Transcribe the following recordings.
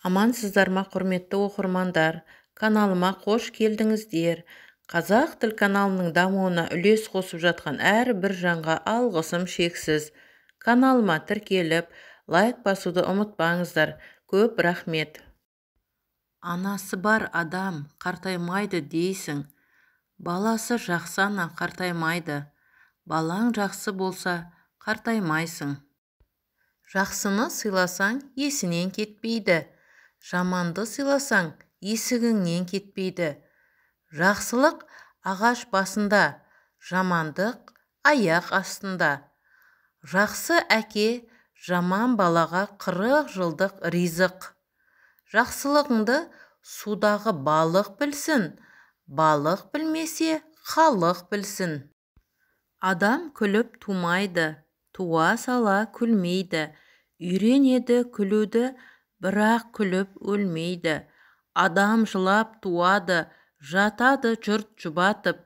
Амансыздар ма, құрметті оқырмандар, каналыма қош келдіңіздер. Қазақ тіл каналының дамуына үлес қосып жатқан әрбір жанға алғысым шексіз. Каналыма тіркеліп, лайк басуды ұмытпаңыздар. Көп рахмет. Анасы бар адам қартаймайды дейсің. Баласы жақсы ана қартаймайды. Балаң жақсы болса, қартаймайсың. Жақсыны сыйласаң, есінен кетпейді. Жаманды сыйласаң, есігіңнен кетпейді. Жақсылық ағаш басында, жамандық аяқ астында. Жақсы әке жаман балаға 40 жылдық ризық. Жақсылығыңды судағы балық білсін, балық білмесе халық білсін. Адам күліп тумайды, туа сала күлмейді. Үйренеді күлуді, бірақ күліп өлмейді. Адам жылап туады, жатады жұрт жұбатып,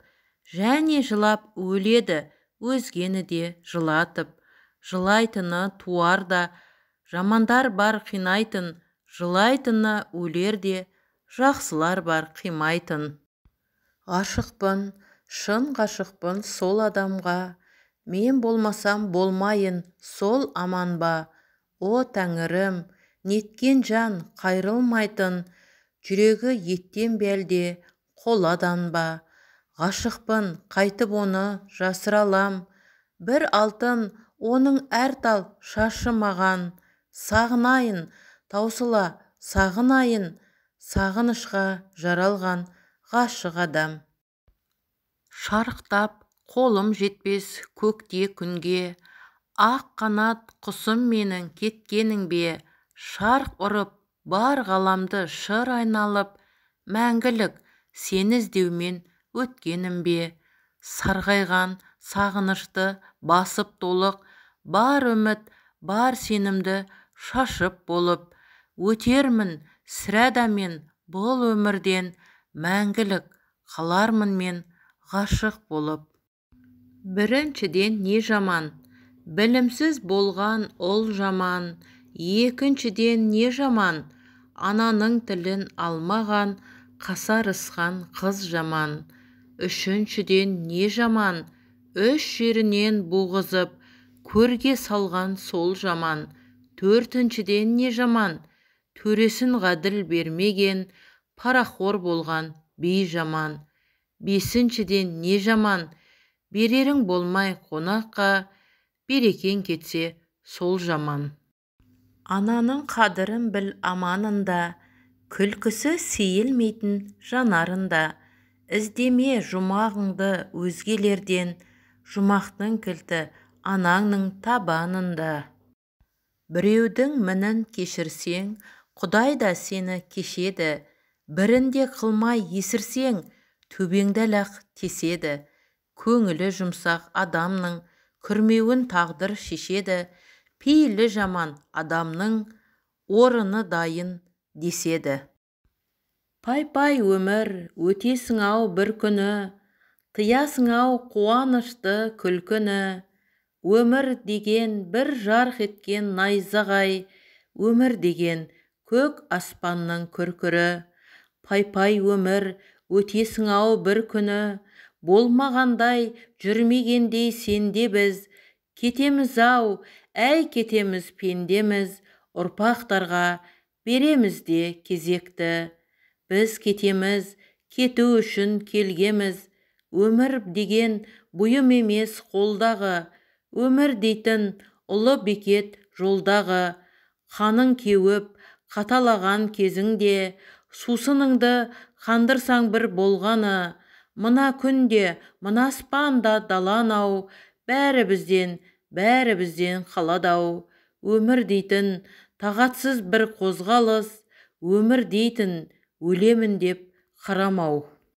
және жылап өледі, өзгені де жылатып. Жылайтыны туарда, жамандар бар қинайтын, жылайтыны өлерде, жақсылар бар қимайтын. Ғашықпын, шын ғашықпын сол адамға, мен болмасам болмайын, сол аман ба. О тәңірім, неткен жан қайрылмайтын, жүрегі еттен бәлде, қоладан ба. Ғашықпын, қайтып оны жасыралам, бір алтын оның әр тал шашы маған. Сағынайын, таусыла сағынайын, сағынышқа жаралған ғашық адам. Шарықтап қолым жетпес көкте күнге, ақ қанат құсым менің кеткенің бе. Шарқ ұрып бар ғаламды шыр айналып, мәңгілік сені іздеумен өткенім бе. Сарғайған сағынышты басып толық, бар үміт, бар сенімді шашып болып. Өтермін сірәда мен бұл өмірден, мәңгілік қалармын мен ғашық болып. Біріншіден не жаман? Білімсіз болған ұл жаман. Екіншіден не жаман? Ананың тілін алмаған, қасарысқан қыз жаман. Үшіншіден не жаман? Үш жерінен буғызып, көрге салған сол жаман. Төртіншіден не жаман? Төресін ғаділ бермеген, парақор болған бей жаман. Бесіншіден не жаман? Берерің болмай қонаққа, берекең кетсе сол жаман. Ананың қадірін біл аманында, күлкісі сейілмейтін жанарында. Іздеме жұмағыңды өзгелерден, жұмақтың кілті анаңның табанында. Біреудің мінін кешірсең, Құдай да сені кешеді. Бірінде қылмай есірсең, төбеңді лақ теседі. Көңілі жұмсақ адамның күрмеуін тағдыр шешеді. Пейілі жаман адамның орыны дайын деседі. Пай-пай өмір, өтесің-ау бір күні, тыясың-ау қуанышты күлкіні. Өмір деген бір жарқ еткен найзағай, өмір деген көк аспанның күркірі. Пай-пай өмір, өтесің-ау бір күні, болмағандай жүрмегендей сенде біз. Кетеміз-ау, әй кетеміз пендеміз, ұрпақтарға береміз де кезекті. Біз кетеміз, кету үшін келгеміз. Өмір деген бұйым емес қолдағы, өмір дейтін ұлы бекет жолдағы. Қаның кеуіп, қаталаған кезіңде, сусыныңды қандырсаң бір болғаны. Мына күнде, мына аспанда далан-ау, бәрі бізден қалады-ау. Өмір дейтін тағатсыз бір қозғалыс, өмір дейтін өлемін деп қарамау.